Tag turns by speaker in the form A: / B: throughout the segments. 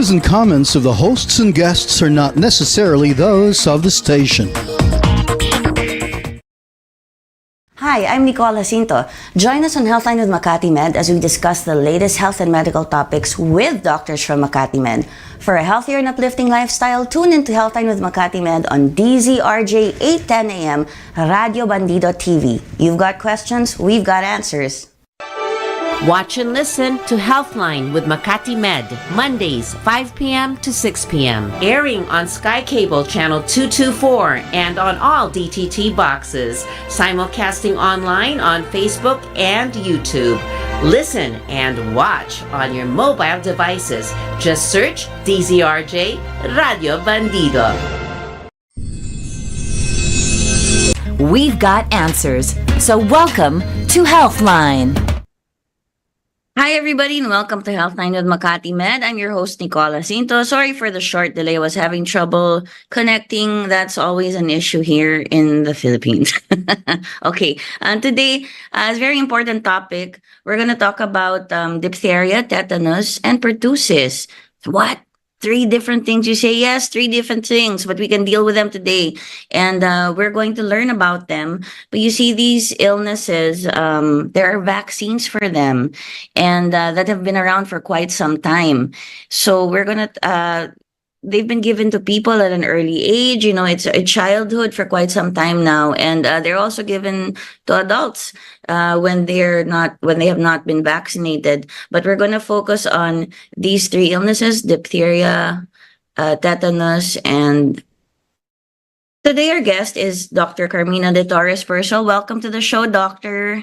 A: views and comments of the hosts and guests are not necessarily those of the station.
B: Hi, I'm Nicole, Jacinto. Join us on Healthline with 𝗏𝗏 as we discuss the latest health and medical topics with doctors from 𝗏𝗏. For a healthier and uplifting lifestyle, tune into Healthline with 𝗏𝗏 on DZRJ 8:10 a.m. Radio Bandido TV. You've got questions, we've got answers.
C: Watch and listen to Healthline with 𝗏𝗏, Mondays, 5 p.m. to 6 p.m. Airing on Sky Cable Channel 224 and on all DTT boxes. Simulcasting online on Facebook and YouTube. Listen and watch on your mobile devices. Just search DZRJ Radio Bandido.
D: We've got answers. So welcome to Healthline.
B: Hi everybody and welcome to Healthline with 𝗏𝗏. I'm your host Nicole, Jacinto. Sorry for the short delay. I was having trouble connecting. That's always an issue here in the Philippines. Okay, today is a very important topic. We're going to talk about diphtheria, tetanus, and pertussis. What? 3 different things. You say yes, 3 different things, but we can deal with them today. And we're going to learn about them. But you see, these illnesses, there are vaccines for them and that have been around for quite some time. So we're going to, they've been given to people at an early age. You know, it's a childhood for quite some time now. And they're also given to adults when they have not been vaccinated. But we're going to focus on these 3 illnesses: diphtheria, tetanus, and today our guest is Dr. Carmina de Torres-Purcell. Welcome to the show, doctor.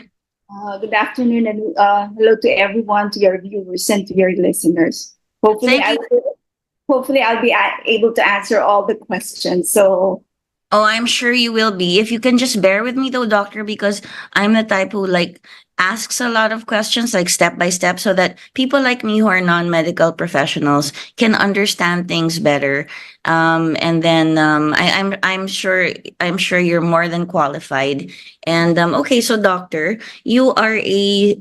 E: Good afternoon and hello to everyone, to your viewers and to your listeners. Hopefully I'll be able to answer all the questions. So,
B: I'm sure you will be. If you can just bear with me though, doctor, because I'm the type who asks a lot of questions step by step so that people like me who are non-medical professionals can understand things better. And then I'm sure you're more than qualified. And okay, so doctor, you are a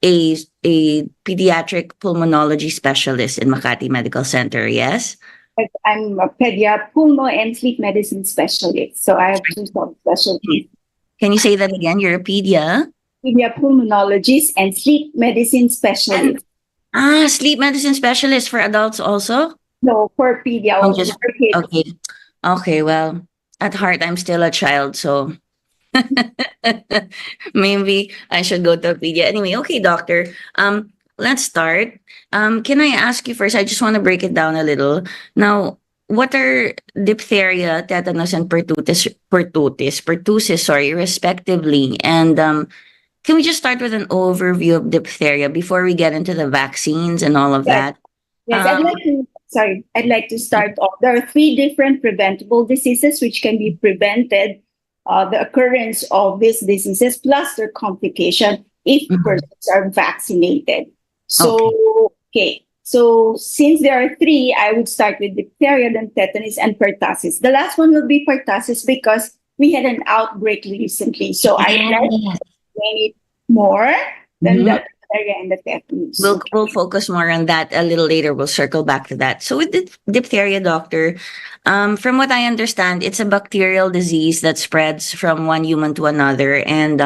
B: pediatric pulmonology specialist in Makati Medical Center, yes?
E: I'm a pulmo and sleep medicine specialist. So I have 2 subspecialties.
B: Can you say that again? You're a
E: pulmonologist and sleep medicine specialist.
B: Sleep medicine specialist for adults also?
E: No, for pedia.
B: Okay, well, at heart, I'm still a child, so maybe I should go to a pedia. Anyway, okay, doctor. Let's start. Can I ask you first? I just want to break it down a little. Now, what are diphtheria, tetanus, and pertussis, respectively? And can we just start with an overview of diphtheria before we get into the vaccines and all of that?
E: Yes, I'd like to start off. There are 3 different preventable diseases which can be prevented, the occurrence of these diseases plus their complication if persons are vaccinated. So, okay. So since there are 3, I would start with diphtheria, then tetanus, and pertussis. The last one will be pertussis because we had an outbreak recently. So I like to explain it more than the diphtheria and the tetanus.
B: We'll focus more on that a little later. We'll circle back to that. So with the diphtheria, doctor, from what I understand, it's a bacterial disease that spreads from one human to another. And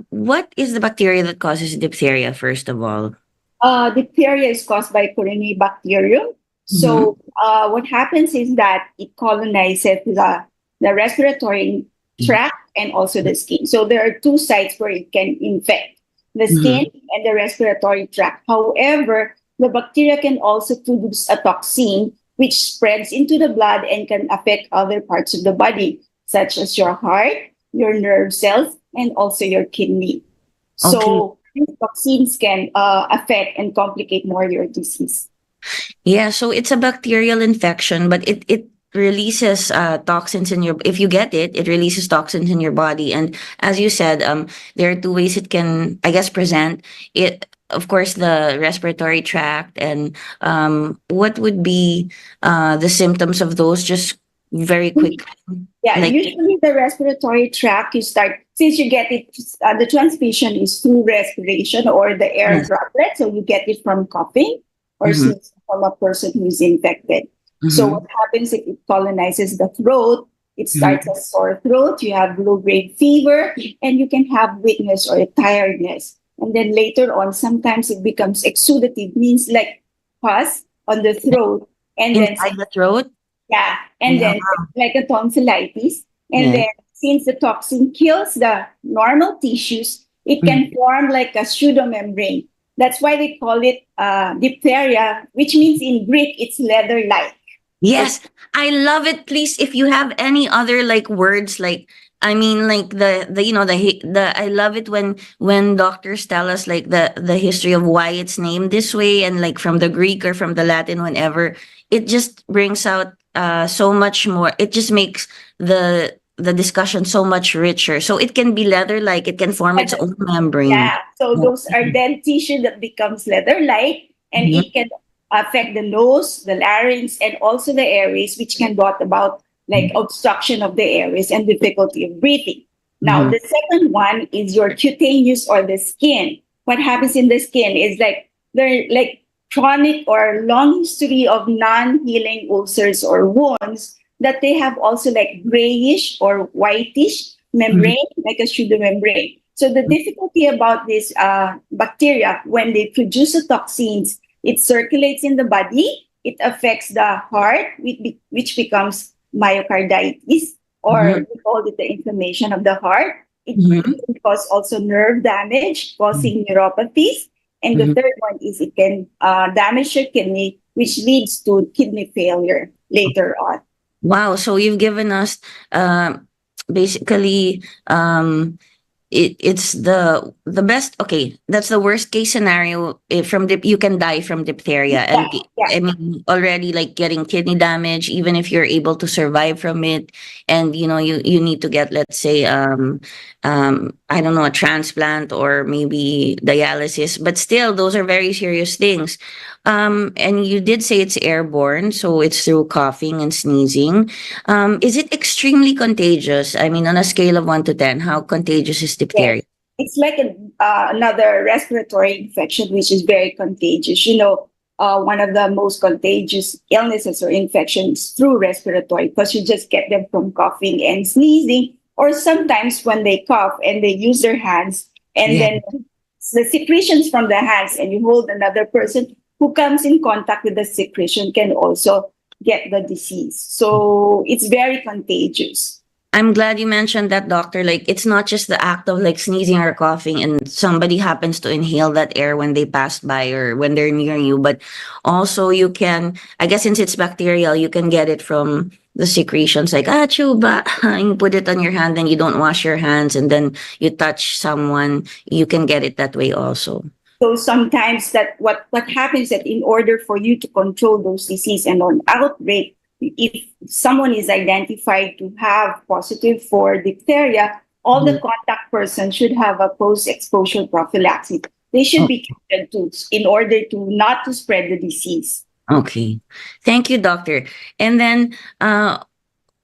B: what is the bacteria that causes diphtheria, first of all?
E: Diphtheria is caused by Corynebacterium. So what happens is that it colonizes the respiratory tract and also the skin. So there are 2 sites where it can infect: the skin and the respiratory tract. However, the bacteria can also produce a toxin which spreads into the blood and can affect other parts of the body, such as your heart, your nerve cells, and also your kidney. So these toxins can affect and complicate more your disease.
B: Yeah, so it's a bacterial infection, but it releases toxins in your, if you get it, it releases toxins in your body. And as you said, there are 2 ways it can, I guess, present it. Of course, the respiratory tract. And what would be the symptoms of those? Just very quick.
E: Yeah, usually the respiratory tract, you start, since you get it, the transmission is through respiration or the air droplet. So you get it from coughing. or sneezing from a person who is infected. So what happens if it colonizes the throat? It starts as sore throat, you have low-grade fever, and you can have weakness or tiredness. And then later on, sometimes it becomes exudative, means like pus on the throat. And
B: Inside the throat?
E: yeah, and then like a tonsillitis. And then since the toxin kills the normal tissues, it can form like a pseudomembrane. That's why they call it diphtheria, which means in Greek, it's leather-like.
B: Yes, I love it. Please, if you have any other like words, like I mean, like the I love it when doctors tell us like the history of why it's named this way, and like from the Greek or from the Latin, whenever it just brings out so much more. It just makes the discussion so much richer. So it can be leather-like. It can form its own membrane.
E: Yeah. So those are then tissue that becomes leather-like, and it can affect the nose, the larynx, and also the airways, which can brought about like obstruction of the airways and difficulty of breathing. Now, the second one is your cutaneous or the skin. What happens in the skin is like there like chronic or long history of non-healing ulcers or wounds that they have also like grayish or whitish membrane, like a pseudomembrane. So the difficulty about this bacteria, when they produce the toxins, it circulates in the body, it affects the heart, which becomes myocarditis, or we call it the inflammation of the heart. It can cause also nerve damage, causing neuropathies. And the third one is it can damage your kidney, which leads to kidney failure later on.
B: Wow. So you've given us basically it's the best. Okay, that's the worst case scenario. If you can die from diphtheria, and I mean already like getting kidney damage, even if you're able to survive from it, and you need to get, let's say I don't know, a transplant or maybe dialysis, but still those are very serious things. And you did say it's airborne, so it's through coughing and sneezing. Is it extremely contagious? I mean, on a scale of 1 to 10, how contagious is diphtheria?
E: It's like another respiratory infection, which is very contagious. One of the most contagious illnesses or infections through respiratory, because you just get them from coughing and sneezing, or sometimes when they cough and they use their hands, and then the secretions from the hands, and you hold another person who comes in contact with the secretion can also get the disease. So it's very contagious.
B: I'm glad you mentioned that, doctor. Like, it's not just the act of like sneezing or coughing and somebody happens to inhale that air when they pass by or when they're near you, but also you can, I guess since it's bacterial, you can get it from the secretions like, 𝗂𝗶𝗁, you put it on your hand and you don't wash your hands and then you touch someone, you can get it that way also.
E: So sometimes that what happens that in order for you to control those disease and on outbreak, if someone is identified to have positive for diphtheria, all the contact persons should have a post-exposure prophylaxis. They should be treated too in order to not to spread the disease.
B: Okay. Thank you, doctor. And then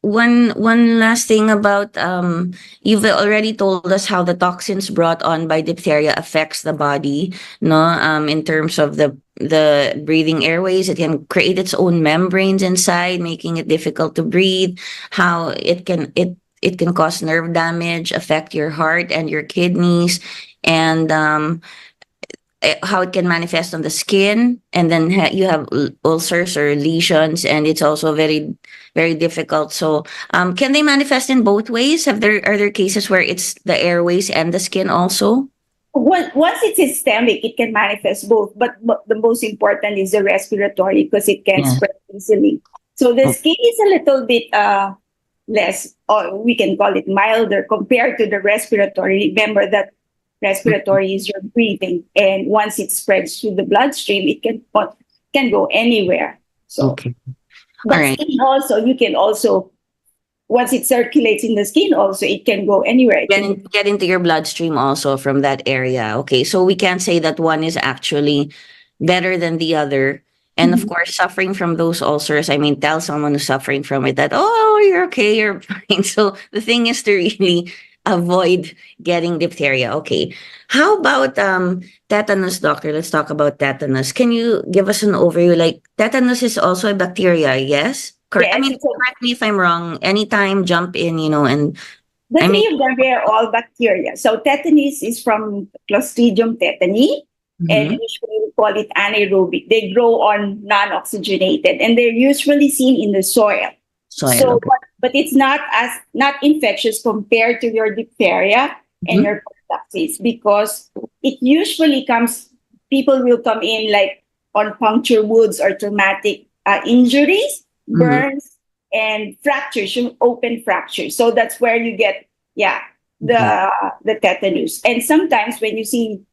B: one last thing about you've already told us how the toxins brought on by diphtheria affects the body, no, in terms of the breathing airways. It can create its own membranes inside, making it difficult to breathe, how it can cause nerve damage, affect your heart and your kidneys, and how it can manifest on the skin, and then you have ulcers or lesions, and it's also very, very difficult. So can they manifest in both ways? Are there cases where it's the airways and the skin also?
E: Once it's systemic, it can manifest both, but the most important is the respiratory because it can spread easily. So the skin is a little bit less, or we can call it milder compared to the respiratory. Remember that respiratory is your breathing, and once it spreads through the bloodstream, it can go anywhere. So, but skin also, you can also, once it circulates in the skin, also it can go anywhere. It can
B: get into your bloodstream also from that area. Okay, so we can't say that one is actually better than the other. And of course, suffering from those ulcers, I mean, tell someone who's suffering from it that, oh, you're okay, you're fine. So the thing is to really avoid getting diphtheria. Okay. How about tetanus, doctor? Let's talk about tetanus. Can you give us an overview? Like tetanus is also a bacteria, yes? Correct. I
E: Yes,
B: mean, correct me if I'm wrong. Anytime, jump in, and
E: the
B: I mean,
E: three of them, they are all bacteria. So tetanus is from Clostridium tetani, and
B: mhm,
E: usually we call it anaerobic. They grow on non-oxygenated, and they're usually seen in the soil.
B: soil.
E: So,
B: Okay.
E: but it's not infectious compared to your diphtheria and
B: Mhm,
E: your pertussis, because it usually comes. People will come in like on puncture wounds or traumatic injuries,
B: mhm,
E: burns, and fractures, open fractures. So that's where you get, yeah,
B: mhm,
E: the tetanus. And sometimes when you see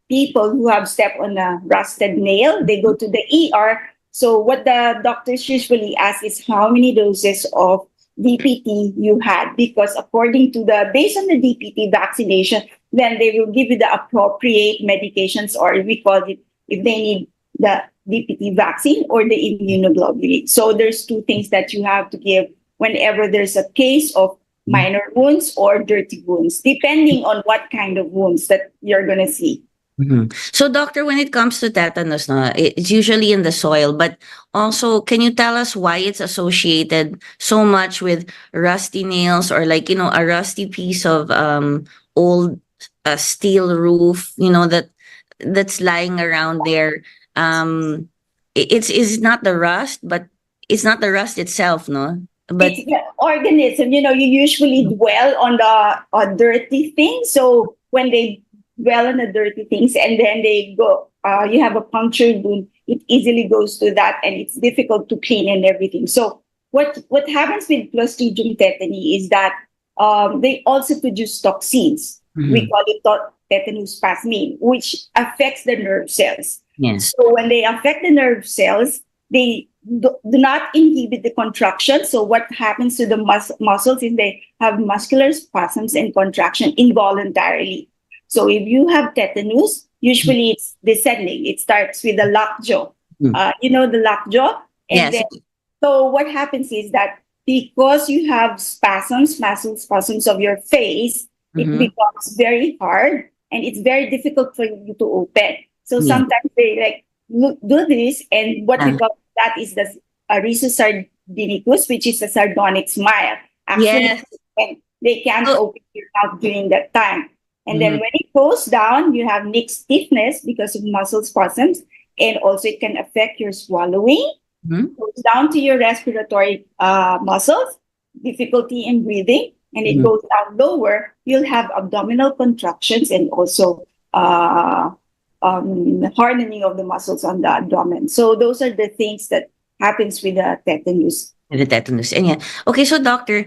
E: people who have stepped on a rusted nail, they go to the ER. So what the doctors usually ask is how many doses of DPT you had, because according to based on the DPT vaccination, then they will give you the appropriate medications, or we call it, if they need the DPT vaccine or the immunoglobulin. So there's two things that you have to give whenever there's a case of minor wounds or dirty wounds, depending on what kind of wounds that you're going to see.
B: mhm. So, doctor, when it comes to tetanus, no, it's usually in the soil, but also, can you tell us why it's associated so much with rusty nails, or like, a rusty piece of old steel roof, that's lying around there. It's not the rust, but it's not the rust itself, no? But
E: It's the organism. You usually dwell on the dirty things. So when they dwell on the dirty things and then they go, you have a punctured wound, it easily goes to that, and it's difficult to clean and everything. So what happens with Clostridium tetani is that they also produce toxins. We
B: Mhm.
E: call it tetanus plasmin, which affects the nerve cells.
B: Yes.
E: So when they affect the nerve cells, they do not inhibit the contraction. So what happens to the muscles is they have muscular spasms and contraction involuntarily. So if you have tetanus, usually it's descending. It starts with the lockjaw.
B: Mm.
E: The lockjaw, and
B: Yes.
E: then so what happens is that because you have spasms, muscle spasms of your face, it
B: Mhm.
E: becomes very hard and it's very difficult for you to open. So
B: Yeah.
E: sometimes they like do this, and what we
B: Ah.
E: call that is the rhesus sardinicus, which is a sardonic smile. Actually,
B: Yes.
E: and they can't
B: So,
E: open your mouth during that time. And then
B: mhm.
E: when it goes down, you have neck stiffness because of muscle spasms, and also it can affect your swallowing.
B: Mhm.
E: Goes down to your respiratory muscles, difficulty in breathing, and it
B: Mhm.
E: goes down lower. You'll have abdominal contractions and also uh, hardening of the muscles on the abdomen. So those are the things that happens with the tetanus.
B: The tetanus. And yeah. Okay, so doctor,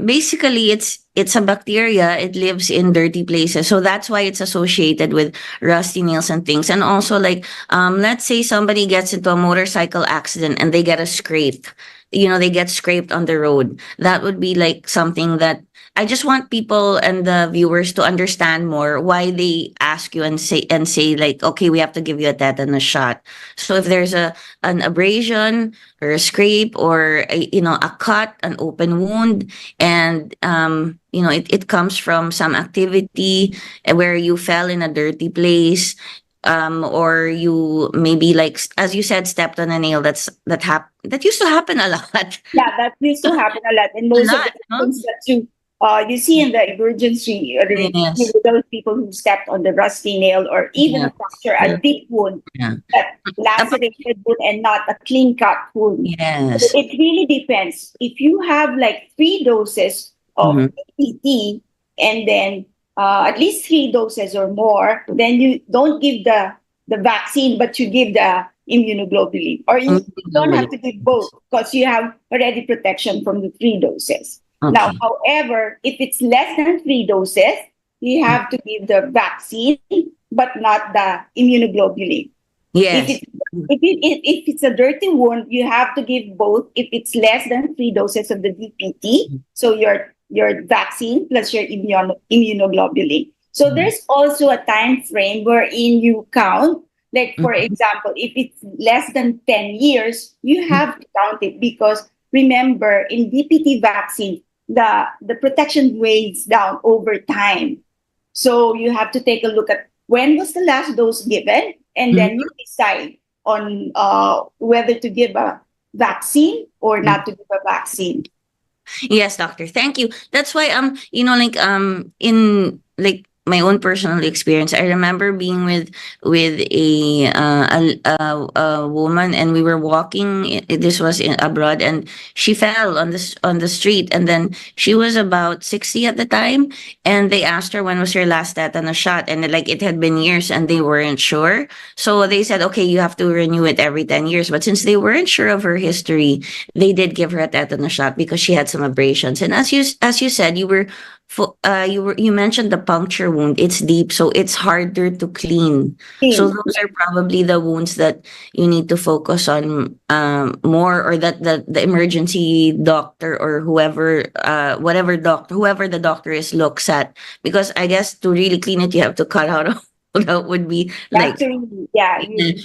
B: basically it's a bacteria. It lives in dirty places. So that's why it's associated with rusty nails and things. And also like let's say somebody gets into a motorcycle accident and they get a scrape. They get scraped on the road. That would be like something that I just want people and the viewers to understand more why they ask you and say like, okay, we have to give you a tetanus shot. So if there's an abrasion or a scrape or a cut, an open wound, and it comes from some activity where you fell in a dirty place, or you maybe like as you said stepped on a nail. That used to happen a lot.
E: Yeah, that used to happen a lot, and
B: A
E: most of
B: lot,
E: the
B: no?
E: things that you see in the emergency, or
B: Yes.
E: those people who stepped on the rusty nail, or even
B: Yeah.
E: a fracture,
B: Yeah.
E: a deep wound,
B: Yeah.
E: that
B: About-
E: lacerated wound, and not a clean cut wound. So
B: yes.
E: it really depends. If you have like 3 doses of
B: Mhm.
E: APT, and then at least 3 doses or more, then you don't give the vaccine, but you give the immunoglobulin, or you don't have to give both because you have already protection from the 3 doses. Now,
B: Okay.
E: however, if it's less than 3 doses, you have to give the vaccine, but not the immunoglobulin. If
B: Yes.
E: it if it's a dirty wound, you have to give both. If it's less than 3 doses of the DPT, so your vaccine plus your immunoglobulin. So there's also a time frame wherein you count. Like for
B: Mhm.
E: example, if it's less than 10 years, you have to count it, because remember in DPT vaccine, the protection weighs down over time. So you have to take a look at when was the last dose given, and then you decide on whether to give a vaccine or not to give a vaccine.
B: Yes, doctor. Thank you. That's why in like my own personal experience, I remember being with a woman, and we were walking. This was abroad, and she fell on the street, and then she was about 60 at the time, and they asked her when was your last tetanus shot, and like it had been years, and they weren't sure. So they said, okay, you have to renew it every 10 years. But since they weren't sure of her history, they did give her a tetanus shot because she had some abrasions. And as you said, you mentioned the puncture wound. It's deep, so it's harder to clean. So those are probably the wounds that you need to focus on more, or that the emergency doctor or whoever the doctor is looks at, because I guess to really clean it, you have to cut out. That would be like,
E: Actually, yeah,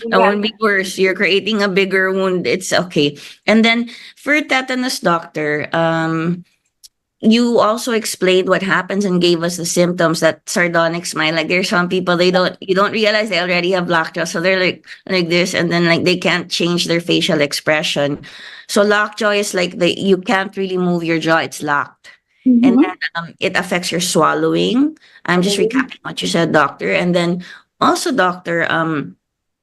B: that would be worse. You're creating a bigger wound. It's okay. And then for tetanus, doctor, you also explained what happens and gave us the symptoms, that sardonic smile. Like there's some people, you don't realize they already have lockjaw, so they're like this, and then like they can't change their facial expression. So lockjaw is like you can't really move your jaw; it's locked, and then it affects your swallowing. I'm just recapping what you said, doctor. And then also, doctor,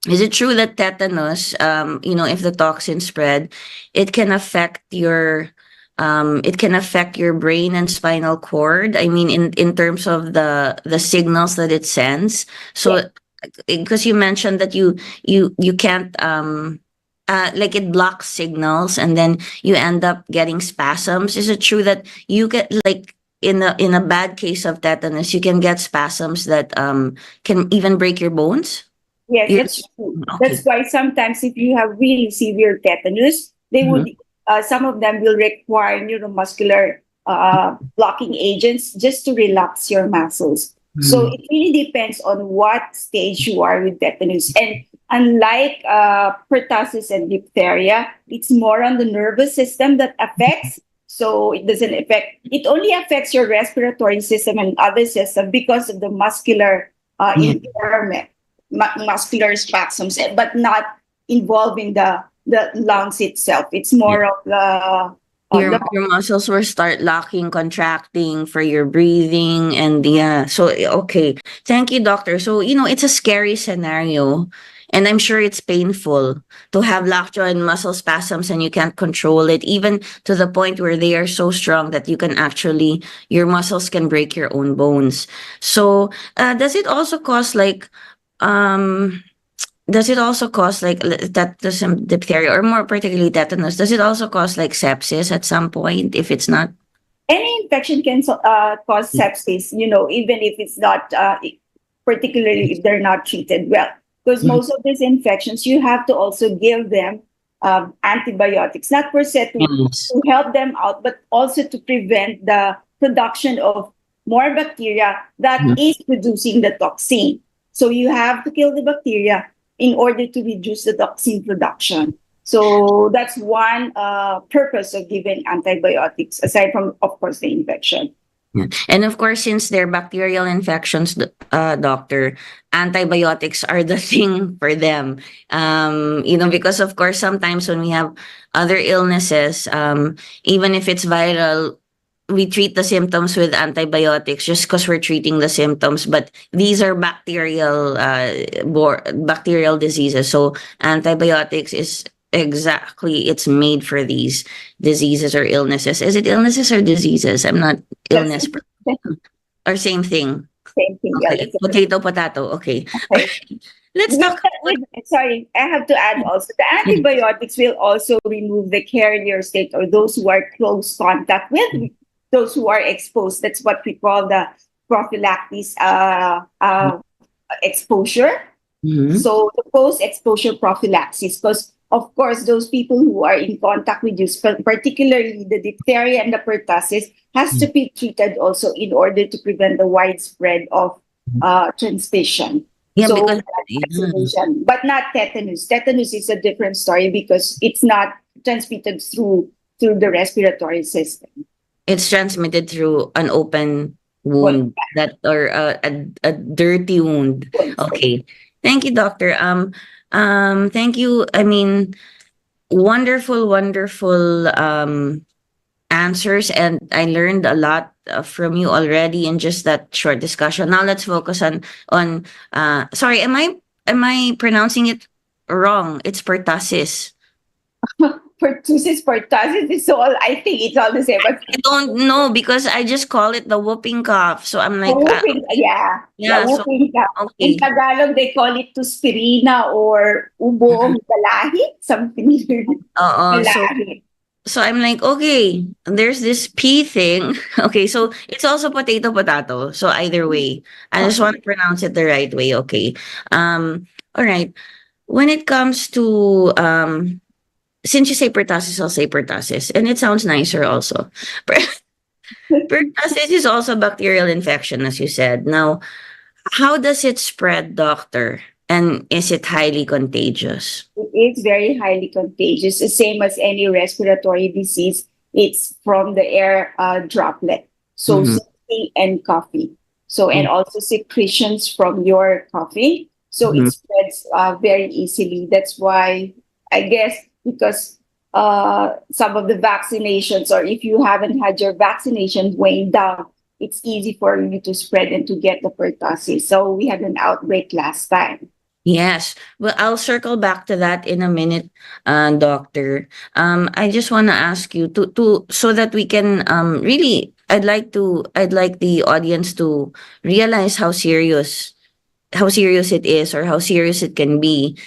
B: is it true that tetanus, if the toxin spread, it can affect your brain and spinal cord? I mean, in terms of the signals that it sends. So, because you mentioned that you can't like it blocks signals, and then you end up getting spasms. Is it true that you get like in a bad case of tetanus, you can get spasms that can even break your bones?
E: Yes, that's true. That's why sometimes if you have really severe tetanus, they would some of them will require neuromuscular blocking agents just to relax your muscles. So it really depends on what stage you are with tetanus. And unlike pertussis and diphtheria, it's more on the nervous system that affects. So it doesn't affect, it only affects your respiratory system and other system because of the muscular impairment, muscular spasms, but not involving the lungs itself. It's more of the
B: your muscles will start locking, contracting for your breathing, and so okay. Thank you, doctor. So it's a scary scenario, and I'm sure it's painful to have lockjaw and muscle spasms, and you can't control it, even to the point where they are so strong that your muscles can break your own bones. So does it also cause like tetanus and diphtheria, or more particularly tetanus? Does it also cause like sepsis at some point if it's not?
E: Any infection can cause sepsis, even if it's not, particularly if they're not treated well. Because most of these infections, you have to also give them antibiotics, not per se to help them out, but also to prevent the production of more bacteria that is producing the toxin. So you have to kill the bacteria in order to reduce the toxin production. So that's one purpose of giving antibiotics, aside from, of course, the infection.
B: And of course, since they're bacterial infections, doctor, antibiotics are the thing for them. Because of course, sometimes when we have other illnesses, even if it's viral, we treat the symptoms with antibiotics just because we're treating the symptoms, but these are bacterial diseases. So antibiotics is it's made for these diseases or illnesses. Is it illnesses or diseases? I'm not illness or same thing.
E: Same thing.
B: Okay.
E: Yeah,
B: Potato. Okay. Let's talk.
E: Sorry, I have to add also the antibiotics will also remove the carrier state, or those who are close contact with those who are exposed. That's what we call the prophylaxis exposure. So the post-exposure prophylaxis, because of course those people who are in contact with you, particularly the diphtheria and the pertussis, has to be treated also in order to prevent the widespread of transmission.
B: Yeah,
E: so
B: because
E: but not tetanus. Tetanus is a different story because it's not transmitted through the respiratory system.
B: It's transmitted through an open wound or a dirty wound. Okay. Thank you, doctor. Thank you. I mean, wonderful answers, and I learned a lot from you already in just that short discussion. Now let's focus on sorry, am I pronouncing it wrong? It's pertussis.
E: Pertussis, it's all, I think it's all the same. But
B: I don't know because I just call it the whooping cough. So I'm like,
E: whooping, yeah,
B: so
E: whooping cough. In
B: okay.
E: Tagalog, they call it 𝗂𝗏 or 𝗂𝗏𝗶𝗏, something
B: So
E: Galahi.
B: so I'm like, okay, there's this P thing. Okay, so it's also potato. So either way, I just want to pronounce it the right way. Okay. All right. When it comes to since you say pertussis, I'll say pertussis, and it sounds nicer also. Pertussis is also bacterial infection, as you said. Now, how does it spread, doctor? And is it highly contagious?
E: It is very highly contagious, the same as any respiratory disease. It's from the air droplet. So
B: Mhm.
E: sneezing and coughing. So, and
B: Mhm.
E: also secretions from your coughing. So
B: Mhm.
E: it spreads very easily. That's why, I guess, because some of the vaccinations, or if you haven't had your vaccinations weighing down, it's easy for you to spread and to get the pertussis. So we had an outbreak last time.
B: Yes. Well, I'll circle back to that in a minute, doctor. I just want to ask you to so that we can really. I'd like the audience to realize how serious it is, or how serious it can be.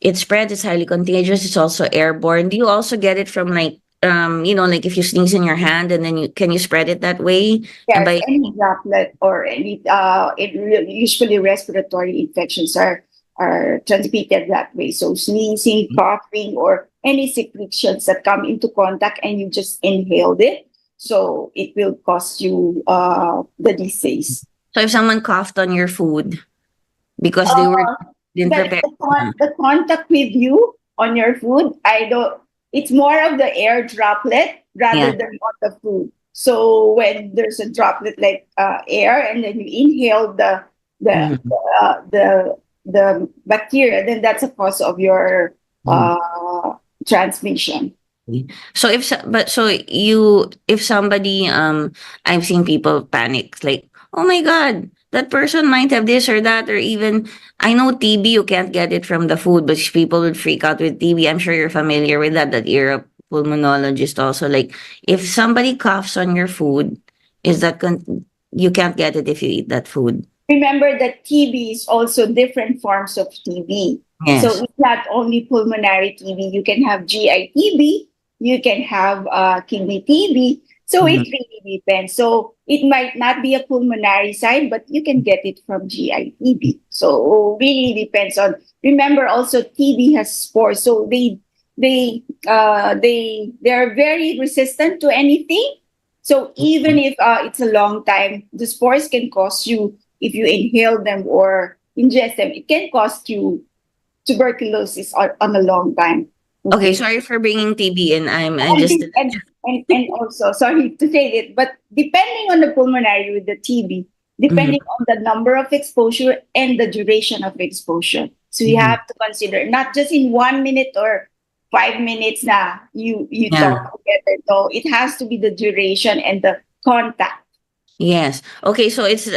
B: It spreads. It's highly contagious. It's also airborne. Do you also get it from like like if you sneeze in your hand and then you spread it that way? And
E: Yes,
B: by
E: any droplet or any usually respiratory infections are transmitted that way. So sneezing, coughing, or any secretions that come into contact and you just inhaled it, so it will cause you the disease.
B: so if someone coughed on your food because they
E: Uh,
B: didn't prepare.
E: the contact with you on your food, I don't. It's more of the air droplet rather
B: Yeah.
E: than on the food. So when there's a droplet like air, and then you inhale the
B: Mhm.
E: the bacteria, then that's a cause of your
B: Mhm.
E: transmission.
B: So if somebody I've seen people panic like, oh my god, that person might have this or that, or even I know TB, you can't get it from the food, but people would freak out with TB. I'm sure you're familiar with that you're a pulmonologist also. Like if somebody coughs on your food, is that you can't get it if you eat that food.
E: Remember that TB is also different forms of TB. So
B: Yes.
E: it's not only pulmonary TB. You can have GI TB, you can have kidney TB. So it
B: Mhm.
E: really depends. So it might not be a pulmonary side, but you can get it from GI TB. So really depends on. Remember also TB has spores, so they're very resistant to anything. So even if it's a long time, the spores can cause you, if you inhale them or ingest them, it can cost you tuberculosis on a long time.
B: Okay, sorry for bringing TB in. I
E: And,
B: just
E: and also, sorry to say it, but depending on the pulmonary with the TB,
B: Mhm.
E: depending on the number of exposure and the duration of exposure. So you
B: Mhm.
E: have to consider not just in 1 minute or 5 minutes na you
B: Yeah.
E: talk together. No, it has to be the duration and the contact.
B: Yes. Okay, so it's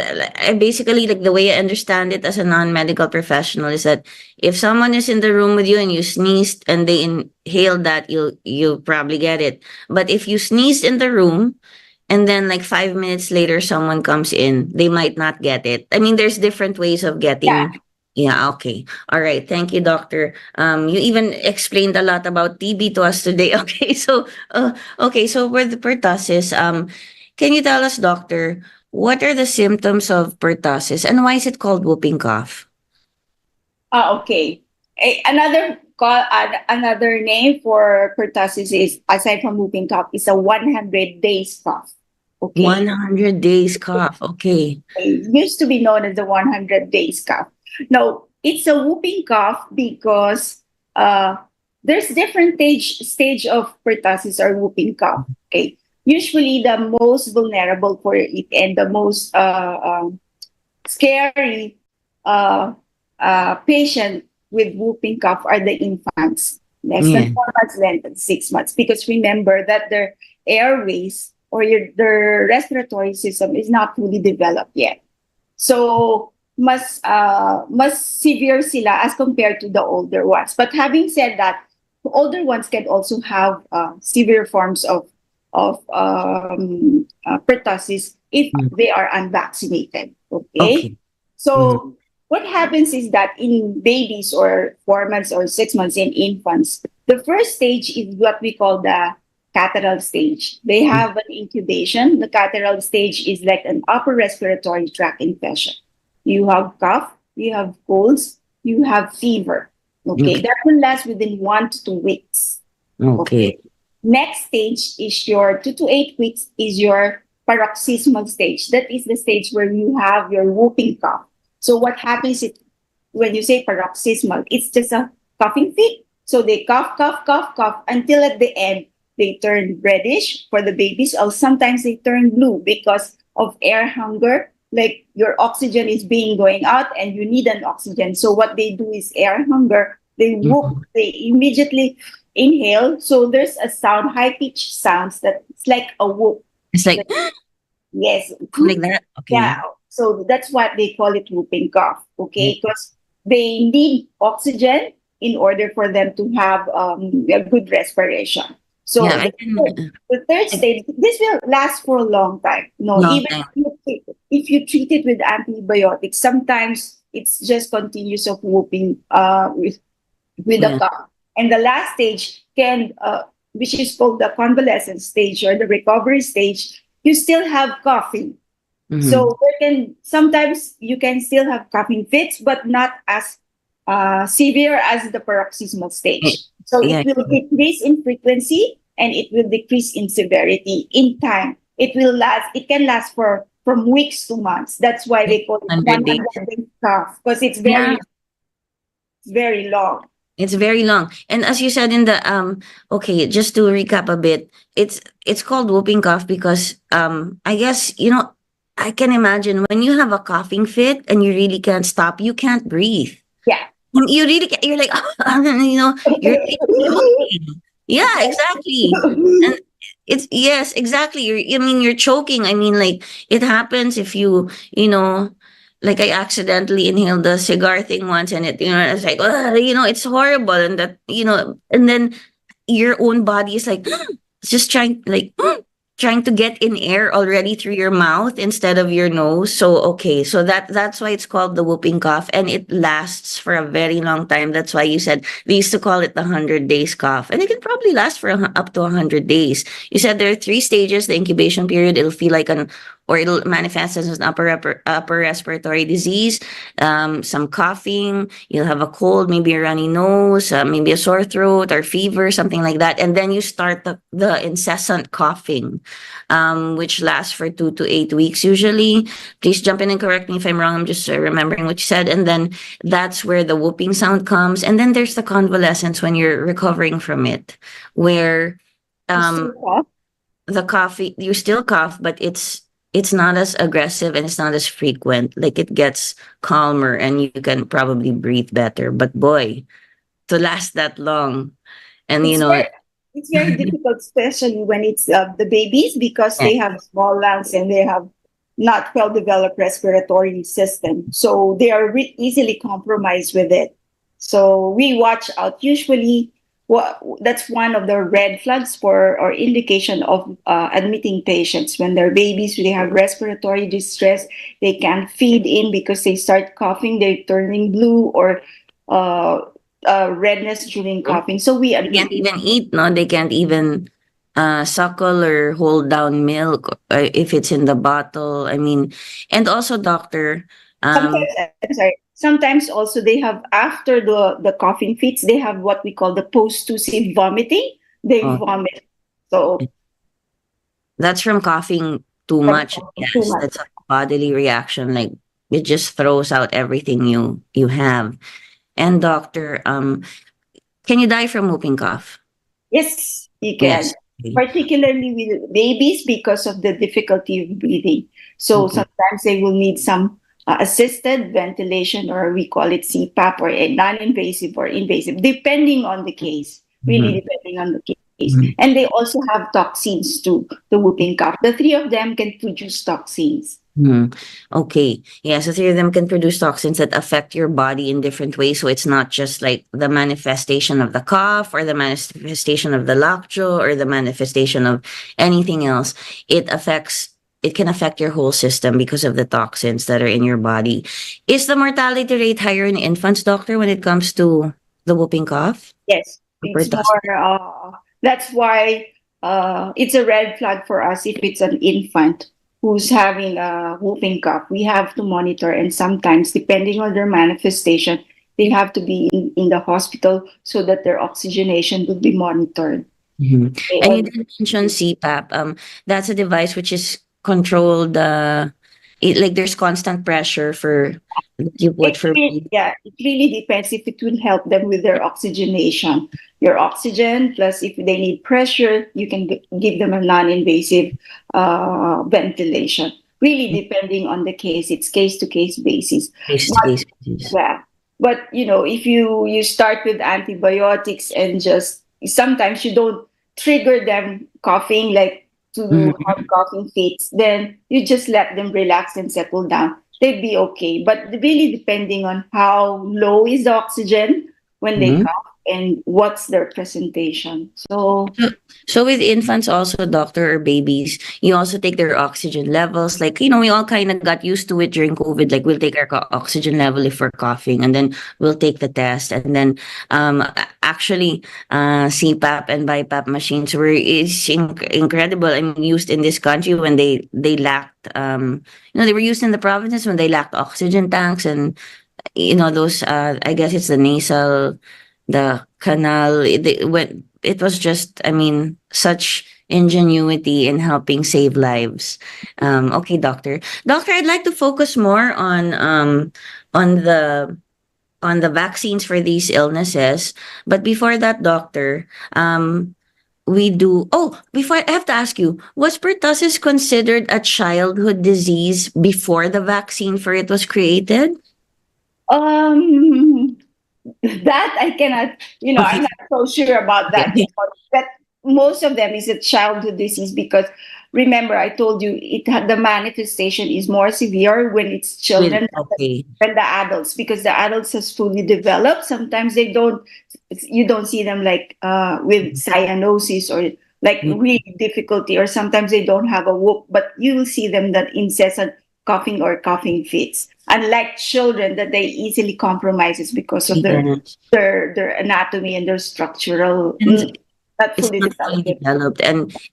B: basically like the way I understand it as a non-medical professional is that if someone is in the room with you and you sneezed and they inhaled that, you'll probably get it. But if you sneezed in the room and then like 5 minutes later someone comes in, they might not get it. I mean, there's different ways of
E: Yeah.
B: getting. Yeah, okay. All right. Thank you, doctor. You even explained a lot about TB to us today. Okay, so with the pertussis, can you tell us, doctor, what are the symptoms of pertussis and why is it called whooping cough?
E: Okay. Another name for pertussis is, aside from whooping cough, is a 100 days cough. Okay.
B: 100 days cough. Okay.
E: It used to be known as the 100 days cough. No, it's a whooping cough because there's different stage of pertussis or whooping cough. Okay. usually the most vulnerable for it and the most scary patient with whooping cough are the infants, less
B: Yeah.
E: than 4 months, less than 6 months. Because remember that their airways or their respiratory system is not fully developed yet. So mas severe sila as compared to the older ones. But having said that, the older ones can also have severe forms of pertussis if they are unvaccinated. Okay.
B: Okay.
E: So what happens is that in babies or 4 months or 6 months in infants, the first stage is what we call the catheteral stage. They have an incubation. The catheteral stage is like an upper respiratory tract infection. You have cough, you have colds, you have fever. Okay,
B: Okay.
E: that will last within 1 to 2 weeks.
B: Okay.
E: Next stage is your 2 to 8 weeks is your paroxysmal stage. That is the stage where you have your whooping cough. So what happens is when you say paroxysmal, it's just a coughing fit. So they cough, cough, cough, cough until at the end they turn reddish for the babies, or sometimes they turn blue because of air hunger. Like your oxygen is being going out and you need an oxygen. So what they do is air hunger. They whoop, they immediately inhale. So there's a sound, high pitched sounds that it's like a whoop.
B: It's like
E: Yes.
B: like that. Okay.
E: Yeah. So that's what they call it whooping cough. Okay. Because they need oxygen in order for them to have a good respiration. So
B: Yeah, I can.
E: the third stage, this will last for a long time. No,
B: Long
E: even
B: time.
E: if you treat it with antibiotics, sometimes it's just continuous of whooping with
B: Yeah.
E: a cough. And the last stage can, which is called the convalescent stage or the recovery stage, you still have coughing. So there can sometimes you can still have coughing fits, but not as severe as the paroxysmal stage. So
B: Yeah.
E: it will decrease in frequency and it will decrease in severity in time. It will last. It can last for from weeks to months. That's why they call it
B: 100 days.
E: 100-day cough because it's
B: Yeah.
E: very long.
B: It's very long. And as you said in the okay, just to recap a bit, it's called whooping cough because I guess I can imagine when you have a coughing fit and you really can't stop, you can't breathe.
E: Yeah.
B: You really can't, you're like you're choking. Yeah, exactly. And it's yes, exactly. You're choking. I mean like it happens if like I accidentally inhaled the cigar thing once and it's like, it's horrible. And and then your own body is like, just trying to get in air already through your mouth instead of your nose. So, okay. So that's why it's called the whooping cough and it lasts for a very long time. That's why you said they used to call it the 100 days cough and it can probably last for up to 100 days. You said there are 3 stages, the incubation period, it'll feel like or it'll manifest as an upper respiratory disease, some coughing, you'll have a cold, maybe a runny nose, maybe a sore throat or fever, something like that. And then you start the incessant coughing, which lasts for 2 to 8 weeks usually. Please jump in and correct me if I'm wrong. I'm just remembering what you said. And then that's where the whooping sound comes. And then there's the convalescence when you're recovering from it, where the coffee, you still cough, but it's not as aggressive and it's not as frequent. Like it gets calmer and you can probably breathe better. But boy, to last that long, and
E: it's very difficult, especially when it's the babies because they have small lungs and they have not well-developed respiratory system. So they are easily compromised with it. So we watch out. Usually, that's one of the red flags for or indication of admitting patients when they're babies. They have respiratory distress. They can't feed in because they start coughing. They're turning blue or redness during coughing. So we
B: can't even eat. No, they can't even suckle or hold down milk if it's in the bottle. I mean, and also, doctor.
E: Sometimes also they have after the coughing fits, they have what we call the post-tussive vomiting. They vomit. So
B: that's from coughing too much. Yes, that's a bodily reaction. Like it just throws out everything you have. And doctor, can you die from whooping cough?
E: Yes, you can.
B: Yes.
E: particularly with babies because of the difficulty of breathing. So
B: Okay.
E: sometimes they will need some assisted ventilation, or we call it CPAP, or a non-invasive or invasive, depending on the case, really
B: Mhm.
E: depending on the case.
B: Mhm.
E: And they also have toxins too, the whooping cough. The three of them can produce toxins.
B: Hmm. Okay. Yeah, so three of them can produce toxins that affect your body in different ways. So it's not just like the manifestation of the cough or the manifestation of the lockjaw or the manifestation of anything else. It can affect your whole system because of the toxins that are in your body. Is the mortality rate higher in infants, doctor, when it comes to the whooping cough?
E: Yes,
B: Or
E: it's
B: pertussis?
E: more, that's why it's a red flag for us if it's an infant who's having a whooping cough. We have to monitor, and sometimes, depending on their manifestation, they have to be in the hospital so that their oxygenation will be monitored.
B: Mhm. And you
E: And
B: did mention CPAP. That's a device which is controlled. Like there's constant pressure for that you put for.
E: it really depends if it will help them with their oxygenation. Your oxygen, plus if they need pressure, you can give them a non-invasive ventilation. Really depending on the case, it's case to case basis.
B: Case to
E: But
B: case basis.
E: yeah, but if you start with antibiotics and just sometimes you don't trigger them coughing, like to have
B: Mhm.
E: coughing fits, then you just let them relax and settle down. They'd be okay. But really depending on how low is the oxygen when they
B: Mhm.
E: cough and what's their presentation. So
B: So, so with infants also, doctor, or babies, you also take their oxygen levels. Like, we all kind of got used to it during COVID. Like we'll take our oxygen level if we're coughing, and then we'll take the test. And then actually CPAP and BiPAP machines were incredible. I mean, used in this country when they lacked they were used in the provinces when they lacked oxygen tanks, and those I guess it's the nasal, the canal, when it was just, I mean, such ingenuity in helping save lives. Okay, doctor, I'd like to focus more on the on the vaccines for these illnesses, but before that, doctor, we do before, I have to ask you, was pertussis considered a childhood disease before the vaccine for it was created?
E: um that I cannot,
B: Okay.
E: I'm not so sure about that,
B: Okay.
E: because that most of them is a childhood disease, because remember I told you the manifestation is more severe when it's children
B: Okay.
E: than the adults, because the adults has fully developed. Sometimes you don't see them like with cyanosis, or like
B: Mm,
E: really difficulty, or sometimes they don't have a whoop, but you will see them that incessant coughing or coughing fits, unlike children that they easily compromises because of
B: yes.
E: their anatomy and their structural
B: And
E: not
B: it's
E: fully
B: not fully
E: developed yet.
B: developed,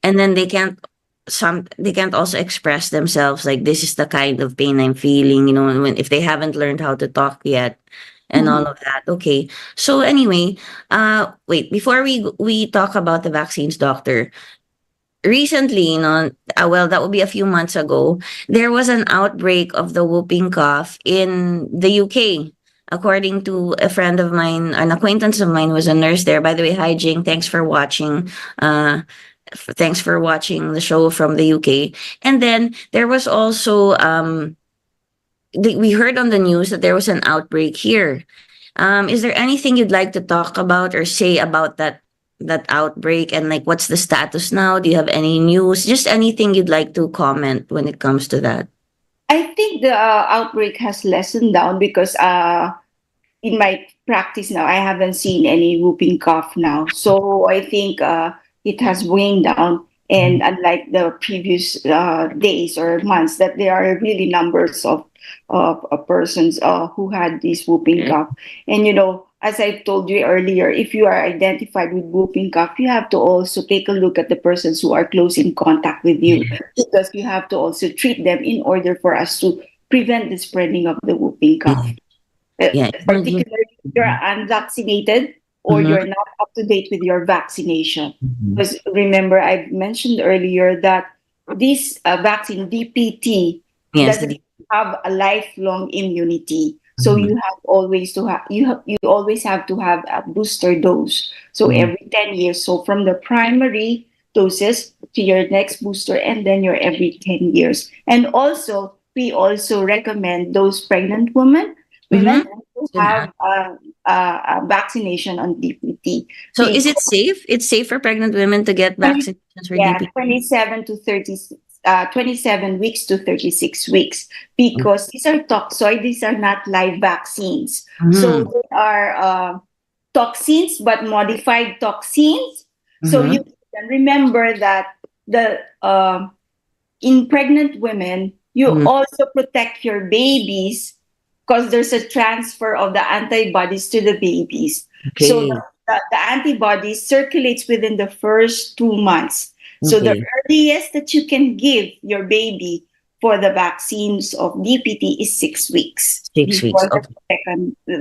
B: and then they can't also express themselves like, this is the kind of pain I'm feeling, when if they haven't learned how to talk yet, and all
E: Mhm.
B: of that. Okay. So anyway, wait, before we talk about the vaccines, doctor, recently, well, that would be a few months ago, there was an outbreak of the whooping cough in the UK. According to a friend of mine, an acquaintance of mine, was a nurse there. By the way, hi Jing, thanks for watching. Thanks for watching the show from the UK. And then there was also we heard on the news that there was an outbreak here. Is there anything you'd like to talk about or say about that outbreak, and like what's the status now? Do you have any news? Just anything you'd like to comment when it comes to that?
E: I think the outbreak has lessened down, because in my practice now, I haven't seen any whooping cough now. So I think it has waned down. And unlike the previous days or months, that there are really numbers of persons who had this whooping cough. And as I told you earlier, if you are identified with whooping cough, you have to also take a look at the persons who are close in contact with you, because you have to also treat them in order for us to prevent the spreading of the whooping cough.
B: Yeah.
E: Particularly if you're unvaccinated or
B: Mhm.
E: you're not up to date with your vaccination.
B: Mhm.
E: Because remember, I mentioned earlier that this vaccine, DPT,
B: Yes.
E: doesn't have a lifelong immunity. So
B: Mhm.
E: you have always to have you always have to have a booster dose. So
B: Mhm.
E: every 10 years. So from the primary doses to your next booster, and then your every 10 years. And also, we also recommend those pregnant women who have a vaccination on DPT.
B: So is it safe? It's safe for pregnant women to get vaccinations for
E: Yeah,
B: DPT?
E: 27 weeks to 36 weeks, because these are toxoid, these are not live vaccines. So they are toxins, but modified toxins. So you can remember that in pregnant women, you also protect your babies, because there's a transfer of the antibodies to the babies.
B: Okay.
E: So the antibodies circulates within the first 2 months. So the earliest that you can give your baby for the vaccines of DPT is 6 weeks.
B: 6 weeks.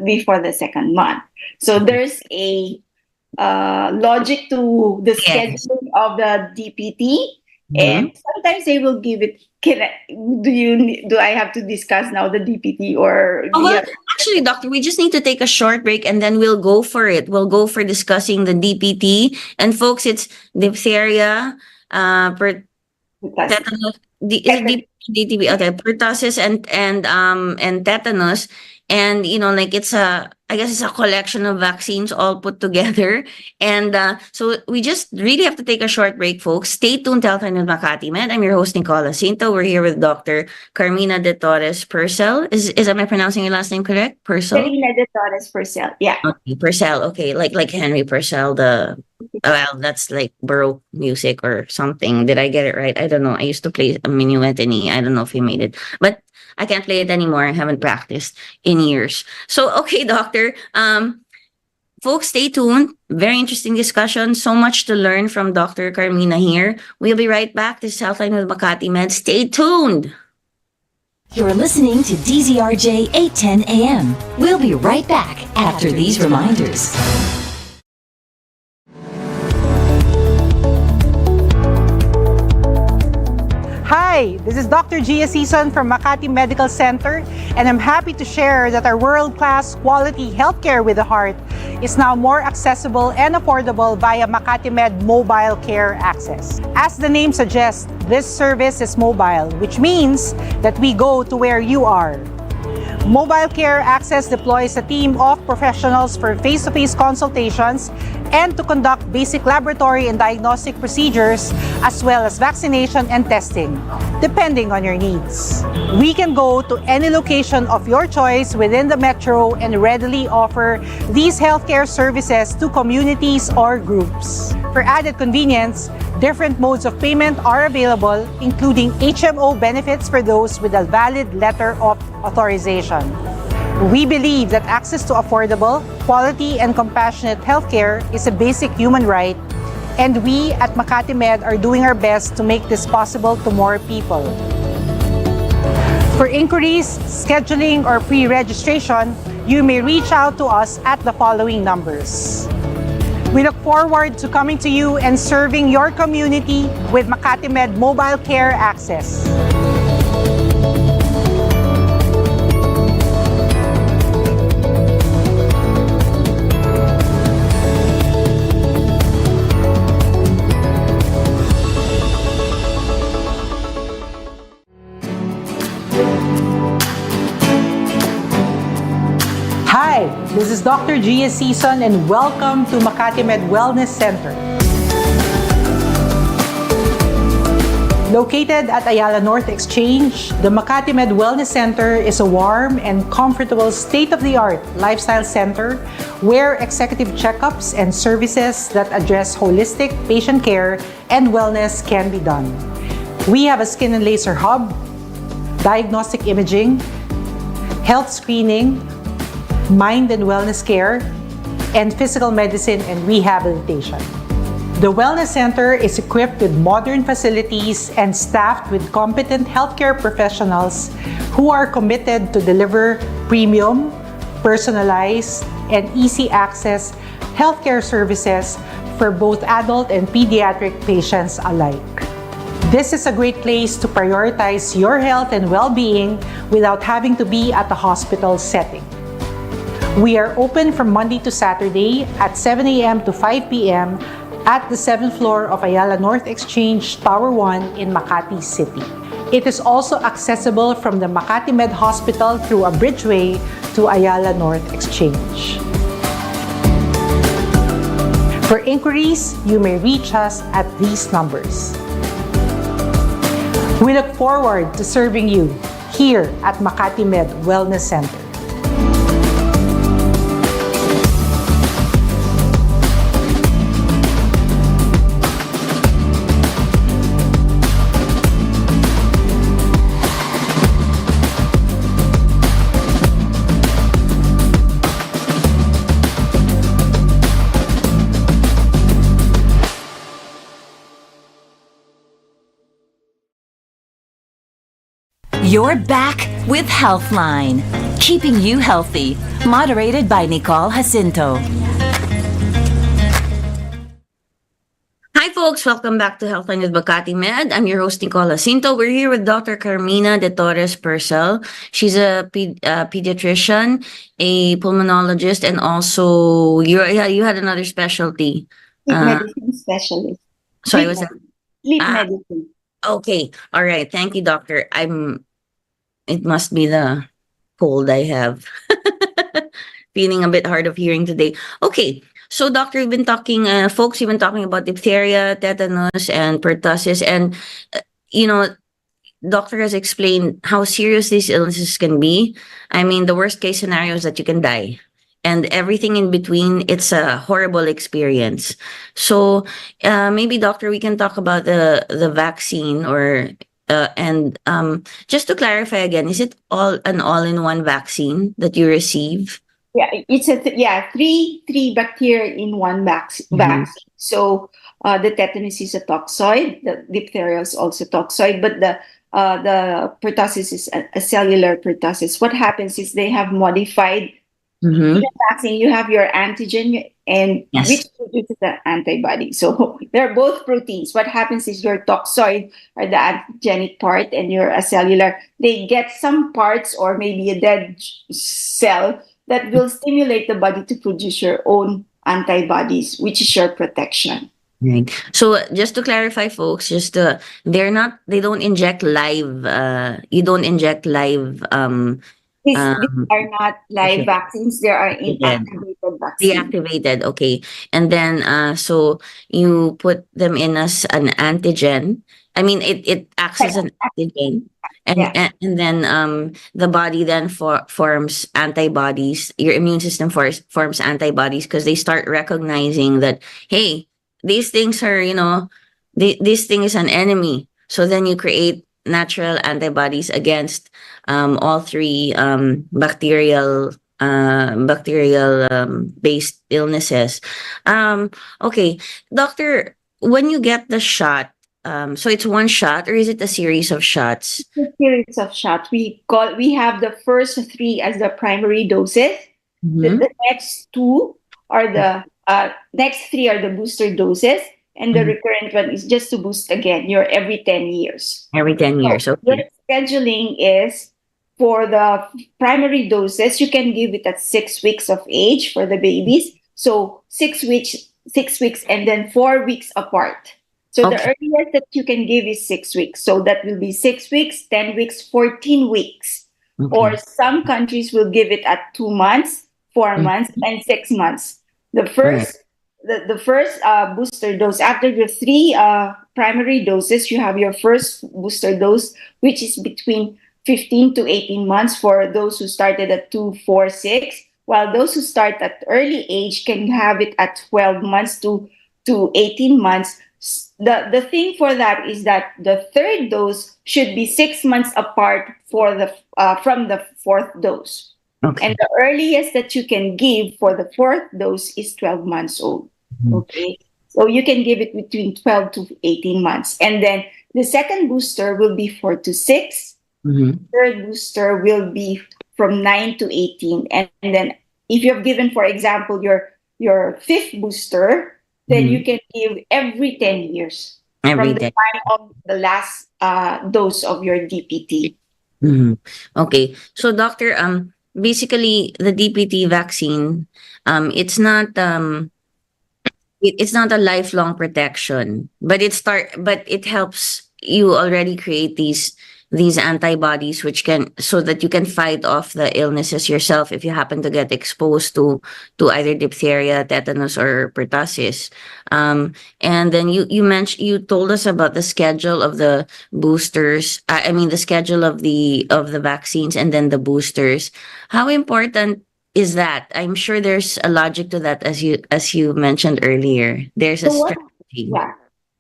E: Before the second month. So there's a logic to the scheduling of the DPT, and sometimes they will give it. Do I have to discuss now the DPT or?
B: Well, actually, doctor, we just need to take a short break and then we'll go for it. We'll go for discussing the DPT. And folks, it's diphtheria, tetanus, DTB, okay, pertussis and tetanus. And, like I guess it's a collection of vaccines all put together. And so we just really have to take a short break, folks. Stay tuned to Healthline with Makati Med. I'm your host, Nicole Jacinto. We're here with Dr. 𝗠𝗸𝗁 de Torres-Purcell. Am I pronouncing your last name correct? Purcell?
E: 𝗠𝗸𝗁 de Torres-Purcell, yeah.
B: Okay, Purcell, okay. Like Henry Purcell, well, that's like Baroque music or something. Did I get it right? I don't know. I used to play a minuet and I don't know if he made it. But I can't play it anymore. I haven't practiced in years. So, okay, doctor. Folks, stay tuned. Very interesting discussion. So much to learn from Dr. 𝗠𝗑𝗁 here. We'll be right back. This is Healthline with Makati Med. Stay tuned.
D: You're listening to DZRJ 810 AM. We'll be right back after these reminders.
F: Hi, this is Dr. Jacinto from Makati Medical Center, and I'm happy to share that our world-class quality healthcare with the heart is now more accessible and affordable via Makati Med Mobile Care Access. As the name suggests, this service is mobile, which means that we go to where you are. Mobile Care Access deploys a team of professionals for face-to-face consultations and to conduct basic laboratory and diagnostic procedures, as well as vaccination and testing, depending on your needs. We can go to any location of your choice within the metro and readily offer these healthcare services to communities or groups. For added convenience, different modes of payment are available, including HMO benefits for those with a valid letter of authorization. We believe that access to affordable, quality, and compassionate healthcare is a basic human right, and we at Makati Med are doing our best to make this possible to more people. For inquiries, scheduling, or pre-registration, you may reach out to us at the following numbers. We look forward to coming to you and serving your community with Makati Med Mobile Care Access. Hi, this is Dr. Jacinto and welcome to Makati Med Wellness Center. Located at Ayala North Exchange, the Makati Med Wellness Center is a warm and comfortable state-of-the-art lifestyle center where executive checkups and services that address holistic patient care and wellness can be done. We have a skin and laser hub, diagnostic imaging, health screening, mind and wellness care, and physical medicine and rehabilitation. The Wellness Center is equipped with modern facilities and staffed with competent healthcare professionals who are committed to deliver premium, personalized, and easy access healthcare services for both adult and pediatric patients alike. This is a great place to prioritize your health and well-being without having to be at the hospital setting. We are open from Monday to Saturday at 7 a.m. to 5 p.m. at the 7th floor of Ayala North Exchange Tower 1 in Makati City. It is also accessible from the Makati Med Hospital through a bridgeway to Ayala North Exchange. For inquiries, you may reach us at these numbers. We look forward to serving you here at Makati Med Wellness Center.
D: You're back with Healthline, keeping you healthy. Moderated by Nicole Jacinto.
B: Hi folks, welcome back to Healthline with Makati Med. I'm your host Nicole Jacinto. We're here with Dr. 𝗂𝗏𝗏𝗏𝗏𝗏𝗏𝗏𝗏𝗏𝗏𝗏𝗏𝗏𝗏𝗏𝗏𝗏 She's a pediatrician, a pulmonologist, and also you had another specialty.
E: Sleep medicine specialist.
B: Sorry, was that?
E: Sleep
B: Ah.
E: medicine.
B: Okay, all right. Thank you, doctor. It must be the cold I have. Feeling a bit hard of hearing today. Okay, so doctor, we've been talking, folks, we've been talking about diphtheria, tetanus, and pertussis, and doctor has explained how serious these illnesses can be. I mean, the worst case scenario is that you can die. And everything in between, it's a horrible experience. So maybe, doctor, we can talk about the vaccine and just to clarify again, is it an all-in-one vaccine that you receive?
E: Yeah, it's three bacteria in one vaccine. So the tetanus is a toxoid, the diphtheria is also toxoid, but the pertussis is a cellular pertussis. What happens is they have modified. In the vaccine, you have your antigen and which produces the antibody. So they're both proteins. What happens is your toxoid or the antigenic part and your acellular, they get some parts or maybe a dead cell that will stimulate the body to produce your own antibodies, which is your protection.
B: Right. So just to clarify, folks, they don't inject live. You don't inject live.
E: These are not live vaccines. They are inactivated vaccines.
B: Deactivated, okay. And then, so you put them in as an antigen. I mean, it acts as an antigen. And then the body then forms antibodies. Your immune system forms antibodies because they start recognizing that, hey, these things are, this thing is an enemy. So then you create natural antibodies against all three bacterial based illnesses. Okay, doctor, when you get the shot, so it's one shot or is it a series of shots?
E: It's a series of shots. We have the first three as the primary doses. The next two are the next three are the booster doses. And the recurrent one is just to boost again. You're every 10 years.
B: Every 10 years,
E: so
B: okay.
E: The scheduling is for the primary doses, you can give it at 6 weeks of age for the babies. So 6 weeks, and then 4 weeks apart. So the earliest that you can give is 6 weeks. So that will be 6 weeks, 10 weeks, 14 weeks. Or some countries will give it at 2 months, 4 months, and 6 months. The first booster dose, after the three primary doses, you have your first booster dose, which is between 15 to 18 months for those who started at 2, 4, 6, while those who start at early age can have it at 12 months to 18 months. The thing for that is that the third dose should be 6 months apart from the fourth dose. Okay. And the earliest that you can give for the fourth dose is 12 months old. Okay. So you can give it between 12 to 18 months. And then the second booster will be 4 to 6. Third booster will be from 9 to 18. And then if you have given, for example, your fifth booster, then you can give every 10 years. From the time of the last dose of your DPT.
B: Okay. So doctor, basically the DPT vaccine, it's not it's not a lifelong protection, but it helps you already create these antibodies which can, so that you can fight off the illnesses yourself if you happen to get exposed to either diphtheria, tetanus, or pertussis. And then you told us about the schedule of the boosters. I mean the schedule of the vaccines and then the boosters. How important is that? I'm sure there's a logic to that, as you mentioned earlier. There's a
E: So what?
B: strategy.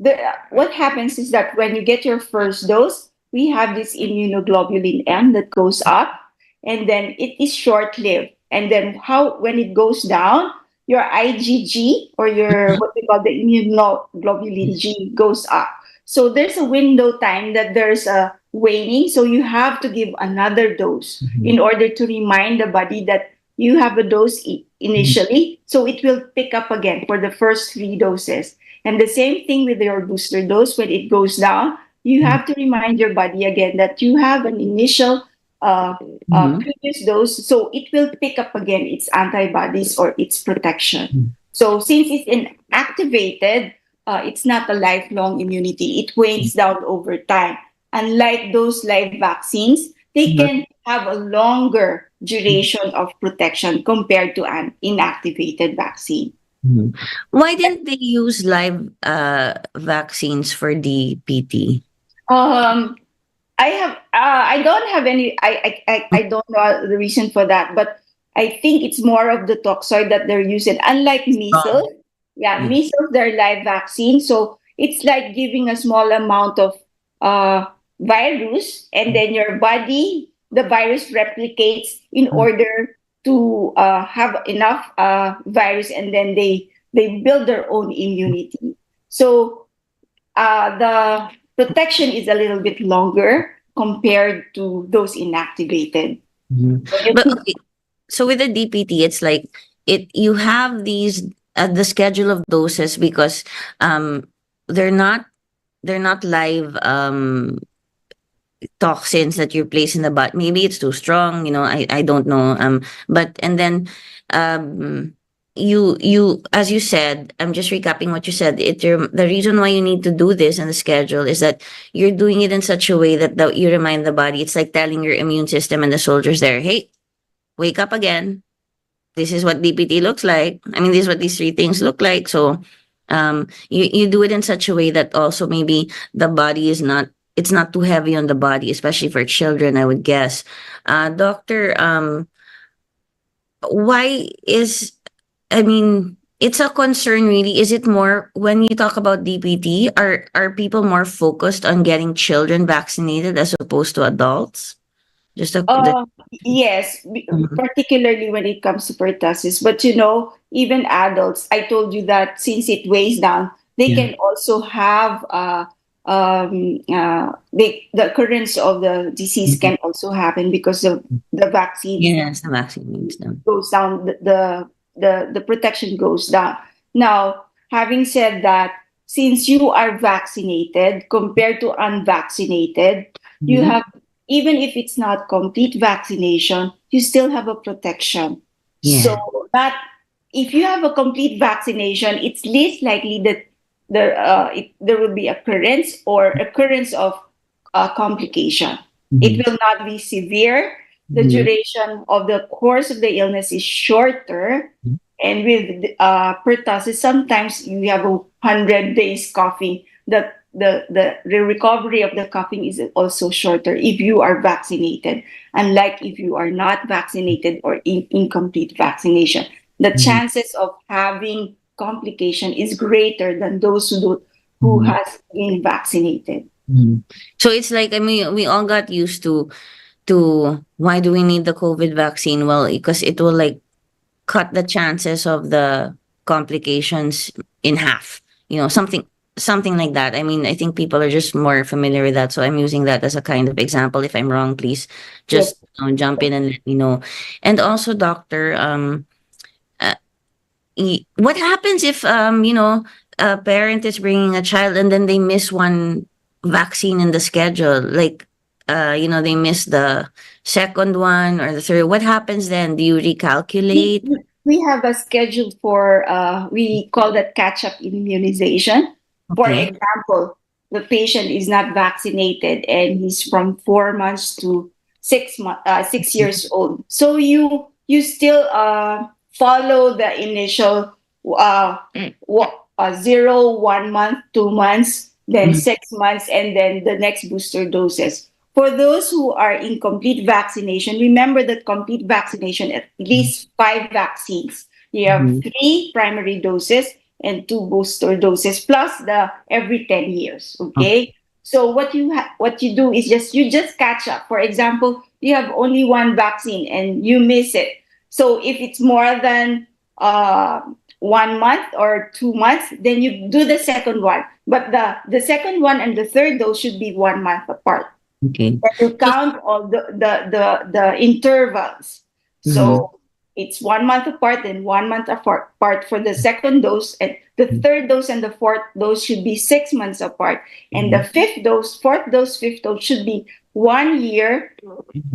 E: Yeah. What happens is that when you get your first dose, we have this immunoglobulin M that goes up, and then it is short-lived. And then when it goes down, your IgG, or your what we call the immunoglobulin G, goes up. So there's a window time that there's a waning. So you have to give another dose in order to remind the body that you have a dose initially. So it will pick up again for the first 3 doses. And the same thing with your booster dose. When it goes down, you have to remind your body again that you have an initial previous dose. So it will pick up again its antibodies or its protection. So since it's inactivated, it's not a lifelong immunity. It wanes down over time. Unlike those live vaccines, they can have a longer duration of protection compared to an inactivated vaccine.
B: Why didn't they use live vaccines for DPT?
E: I don't have any. I don't know the reason for that, but I think it's more of the toxoid that they're using. Unlike measles, measles, they're live vaccine, so it's like giving a small amount of virus, and then your body, the virus replicates in order to have enough virus, and then they build their own immunity. So the protection is a little bit longer compared to those inactivated.
B: But okay, so with the DPT, it's like you have these the schedule of doses because they're not live toxins that you place in the body. Maybe it's too strong, I don't know. But and then you as you said, I'm just recapping what you said. The reason why you need to do this in the schedule is that you're doing it in such a way that you remind the body. It's like telling your immune system and the soldiers there, hey, wake up again. This is what DPT looks like. I mean, this is what these 3 things look like. So you do it in such a way that also maybe the body it's not too heavy on the body, especially for children, I would guess. Doctor, it's a concern really. Is it more when you talk about DPT, are people more focused on getting children vaccinated as opposed to adults?
E: Yes, particularly when it comes to pertussis. But even adults, I told you that since it weighs down, they can also have the occurrence of the disease can also happen because of the vaccine.
B: Yes, the vaccine means them.
E: Goes down, the protection goes down. Now, having said that, since you are vaccinated compared to unvaccinated, you have, even if it's not complete vaccination, you still have a protection.
B: Yeah.
E: So that if you have a complete vaccination, it's least likely that there will be occurrence of complication. It will not be severe. The duration of the course of the illness is shorter. And with pertussis, sometimes you have 100 days coughing. The recovery of the coughing is also shorter if you are vaccinated, unlike if you are not vaccinated or incomplete vaccination. The chances of having complication is greater than those who has been vaccinated.
B: So it's like, we all got used to why do we need the COVID vaccine? Well, because it will like cut the chances of the complications in half, something like that. I think people are just more familiar with that. So I'm using that as a kind of example. If I'm wrong, please just jump in and let me know. And also, doctor, what happens if, a parent is bringing a child and then they miss one vaccine in the schedule? Like, they miss the second one or the third. What happens then? Do you recalculate?
E: we have a schedule for, we call that catch-up immunization. For
B: Okay.
E: example, the patient is not vaccinated and he's from 4 months to 6 years old. So you still follow the initial 0, 1 month, 2 months, then
B: Mhm.
E: 6 months, and then the next booster doses. For those who are in complete vaccination, remember that complete vaccination, at least 5 vaccines. You have
B: Mhm.
E: 3 primary doses and 2 booster doses, plus the every 10 years.
B: Okay.
E: Okay. So what you do is you just catch up. For example, you have only one vaccine and you miss it. So if it's more than 1 month or 2 months, then you do the second one. But the second one and the third dose should be 1 month apart.
B: Okay.
E: And you count all the intervals.
B: Mhm.
E: So it's 1 month apart and 1 month apart for the second dose, and the third dose and the fourth dose should be 6 months apart, and the fifth dose, fourth dose, fifth dose should be 1 year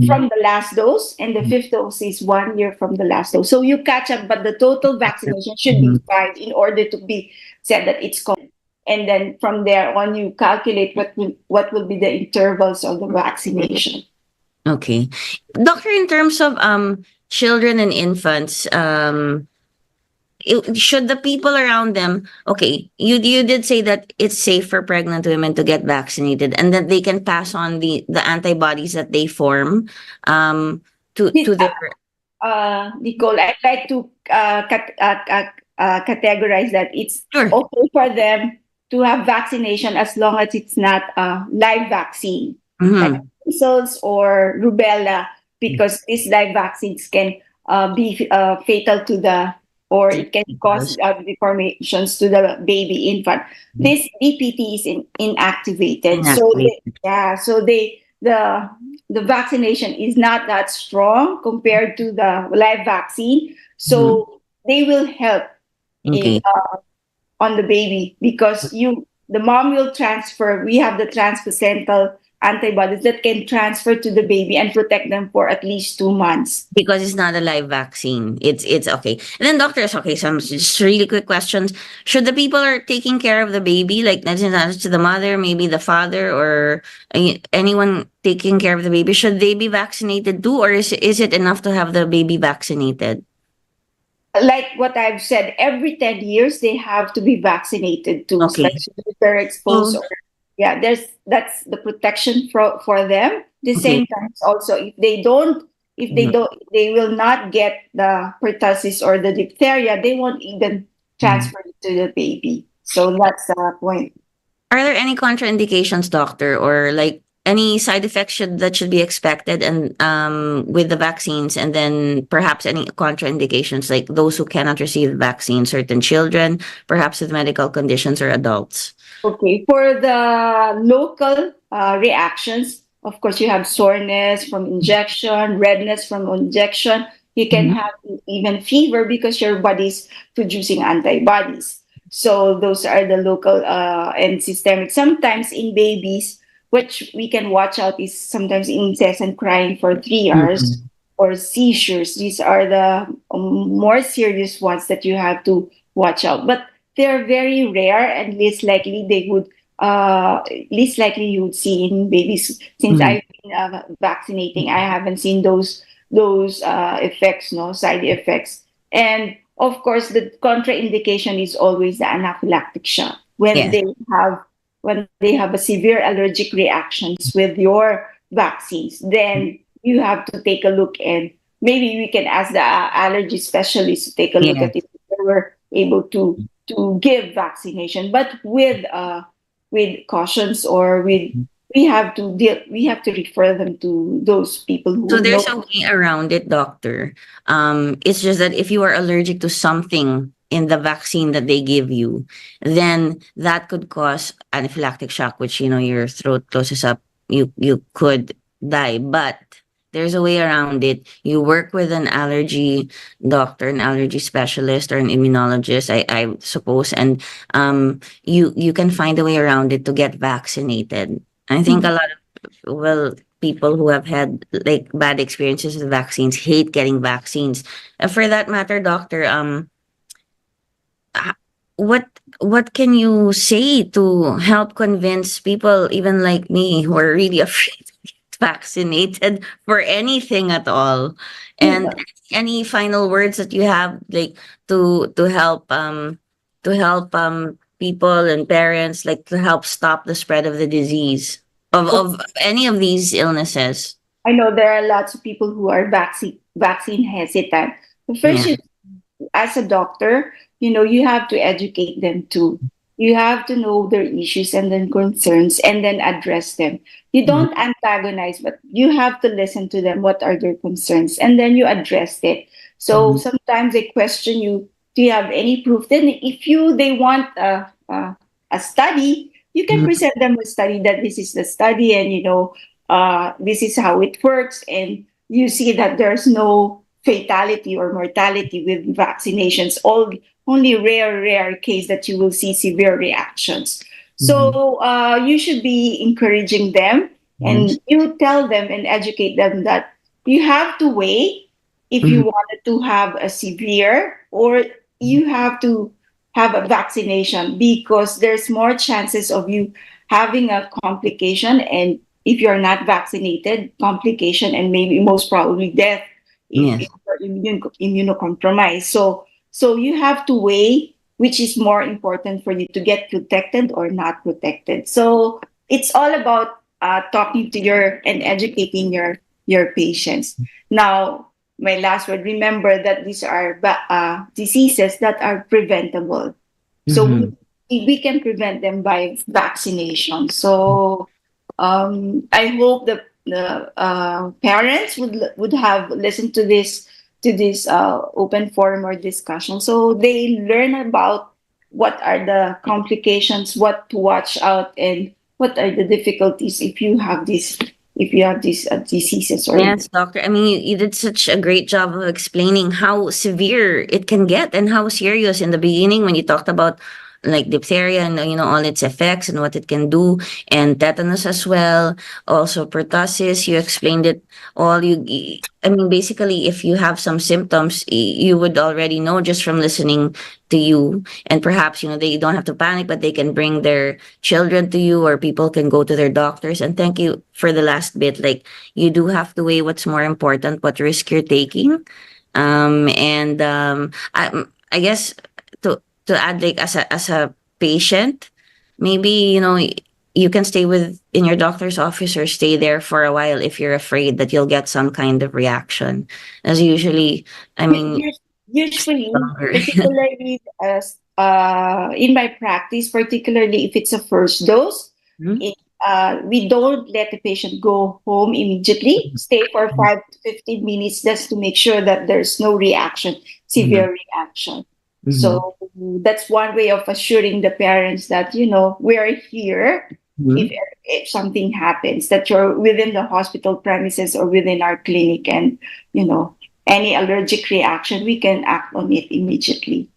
E: from the last dose, and the fifth dose is 1 year from the last dose. So you catch up, but the total vaccination should be 5 in order to be said that it's complete. And then from there on, you calculate what will be the intervals of the vaccination.
B: Okay. Doctor, in terms of children and infants, should the people around them, okay, you did say that it's safe for pregnant women to get vaccinated and that they can pass on the antibodies that they form to their
E: Nicole, I'd like to categorize that it's
B: Sure.
E: okay for them to have vaccination as long as it's not a live vaccine, like
B: Mhm.
E: measles or rubella, because these live vaccines can be fatal to or it can cause deformations to the baby infant. This DPT is inactivated, so the vaccination is not that strong compared to the live vaccine, so they will help
B: Okay.
E: on the baby, because the mom will transfer. We have the transplacental antibodies that can transfer to the baby and protect them for at least 2 months.
B: Because it's not a live vaccine. It's okay. And then doctors, okay, some just really quick questions. Should the people are taking care of the baby, like not to the mother, maybe the father or anyone taking care of the baby, should they be vaccinated too, or is it enough to have the baby vaccinated?
E: Like what I've said, every 10 years they have to be vaccinated too,
B: Okay.
E: especially if they're exposed. That's the protection for them. The same time, also if they don't, they will not get the pertussis or the diphtheria. They won't even transfer it to the baby. So that's the point.
B: Are there any contraindications, doctor, or like any side effects that should be expected and with the vaccines, and then perhaps any contraindications like those who cannot receive the vaccine, certain children, perhaps with medical conditions or adults?
E: Okay, for the local reactions, of course, you have soreness from injection, redness from injection. You can have even fever because your body's producing antibodies. So those are the local and systemic. Sometimes in babies, which we can watch out, is sometimes incessant crying for 3 hours or seizures. These are the more serious ones that you have to watch out. But they're very rare, and least likely you would see in babies. Since I've been vaccinating, I haven't seen those effects, no side effects. And of course, the contraindication is always the anaphylactic shock when they have a severe allergic reactions with your vaccines. Then you have to take a look, and maybe we can ask the allergy specialist to take a look at it if they were able to give vaccination, but with cautions, or we have to refer them to those people who
B: So there's
E: know.
B: a way around it, doctor. It's just that if you are allergic to something in the vaccine that they give you, then that could cause anaphylactic shock, which your throat closes up. You could die, but there's a way around it. You work with an allergy doctor, an allergy specialist, or an immunologist, I suppose, and you can find a way around it to get vaccinated. I think a lot of people who have had like bad experiences with vaccines hate getting vaccines. For that matter, doctor, h- what what can you say to help convince people, even like me, who are really afraid to get vaccinated for anything at all? And any final words that you have, like to help people and parents, like to help stop the spread of the disease of any of these illnesses?
E: I know there are lots of people who are vaccine hesitant. The first,
B: Yeah.
E: as a doctor, you have to educate them too. You have to know their issues and then concerns and then address them. You
B: Mhm.
E: don't antagonize, but you have to listen to them. What are their concerns? And then you address it. So
B: Mhm.
E: sometimes they question you, do you have any proof? Then if they want a study, you can
B: Mhm.
E: present them a study that this is the study and this is how it works. And you see that there's no fatality or mortality with vaccinations. Only rare case that you will see severe reactions.
B: Mhm.
E: So you should be encouraging them,
B: Yes.
E: and you tell them and educate them that you have to weigh if you
B: Mhm.
E: wanted to have a severe or you have to have a vaccination, because there's more chances of you having a complication, and if you're not vaccinated, complication and maybe most probably death if
B: Yes.
E: you're immunocompromised. So you have to weigh which is more important for you, to get protected or not protected. So it's all about talking to your and educating your patients. Now, my last word: remember that these are diseases that are preventable. So
B: Mhm.
E: we can prevent them by vaccination. So I hope the parents would have listened to this open forum or discussion, so they learn about what are the complications, what to watch out, and what are the difficulties if you have these diseases or.
B: Yes, doctor. I mean, you did such a great job of explaining how severe it can get and how serious in the beginning when you talked about like diphtheria and all its effects and what it can do, and tetanus as well, also pertussis. You explained it all. I mean, basically, if you have some symptoms, you would already know just from listening to you, and perhaps they don't have to panic, but they can bring their children to you, or people can go to their doctors. And thank you for the last bit, like you do have to weigh what's more important, what risk you're taking. And I guess to add, like as a patient, maybe you can stay in your doctor's office or stay there for a while if you're afraid that you'll get some kind of reaction. As usually, I mean,
E: Usually,
B: longer.
E: particularly as in my practice, particularly if it's a first dose,
B: Mhm.
E: it, we don't let the patient go home immediately. Stay for 5 to 15 minutes just to make sure that there's no reaction,
B: Mhm.
E: severe reaction.
B: Mhm.
E: So that's one way of assuring the parents that we're here if
B: Mhm.
E: if something happens, that you're within the hospital premises or within our clinic, and you know any allergic reaction, we can act on it immediately.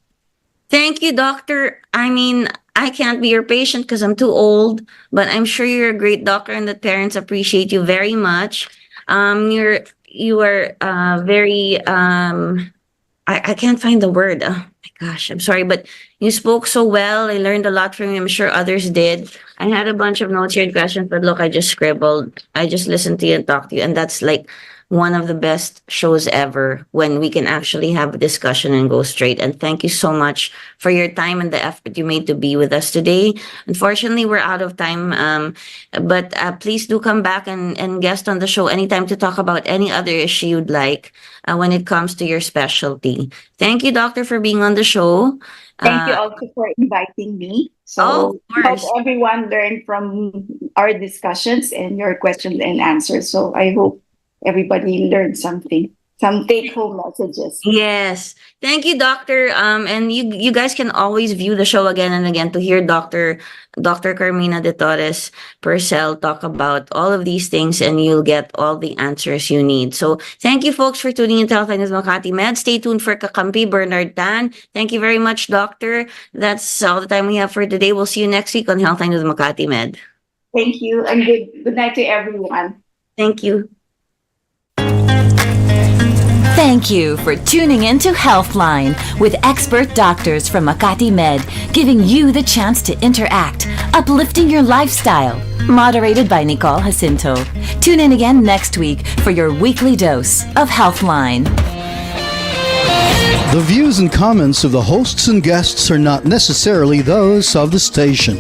B: Thank you, doctor. I mean, I can't be your patient because I'm too old, but I'm sure you're a great doctor and that parents appreciate you very much. You are very I can't find the word. Oh my gosh, I'm sorry, but you spoke so well. I learned a lot from you. I'm sure others did. I had a bunch of notes here and questions, but look, I just scribbled. I just listened to you and talked to you. And that's like one of the best shows ever when we can actually have a discussion and go straight. And thank you so much for your time and the effort you made to be with us today. Unfortunately, we're out of time. But please do come back and guest on the show anytime to talk about any other issue you'd like when it comes to your specialty. Thank you, doctor, for being on the show.
E: Thank you
B: Uh,
E: also for inviting me.
B: oh, of
E: So hope
B: course.
E: everyone learned from our discussions and your questions and answers. So I hope everybody learned something, some take home messages.
B: Yes. Thank you, doctor. And you guys can always view the show again and again to hear Dr. Carmina de Torres Purcell talk about all of these things, and you'll get all the answers you need. So thank you, folks, for tuning in to Health News Makati Med. Stay tuned for Kakampi Bernard Tan. Thank you very much, doctor. That's all the time we have for today. We'll see you next week on Health News Makati Med.
E: Thank you, and good night to everyone.
B: Thank you.
D: Thank you for tuning in to Healthline with expert doctors from Makati Med, giving you the chance to interact, uplifting your lifestyle. Moderated by Nicole Jacinto. Tune in again next week for your weekly dose of Healthline.
A: The views and comments of the hosts and guests are not necessarily those of the station.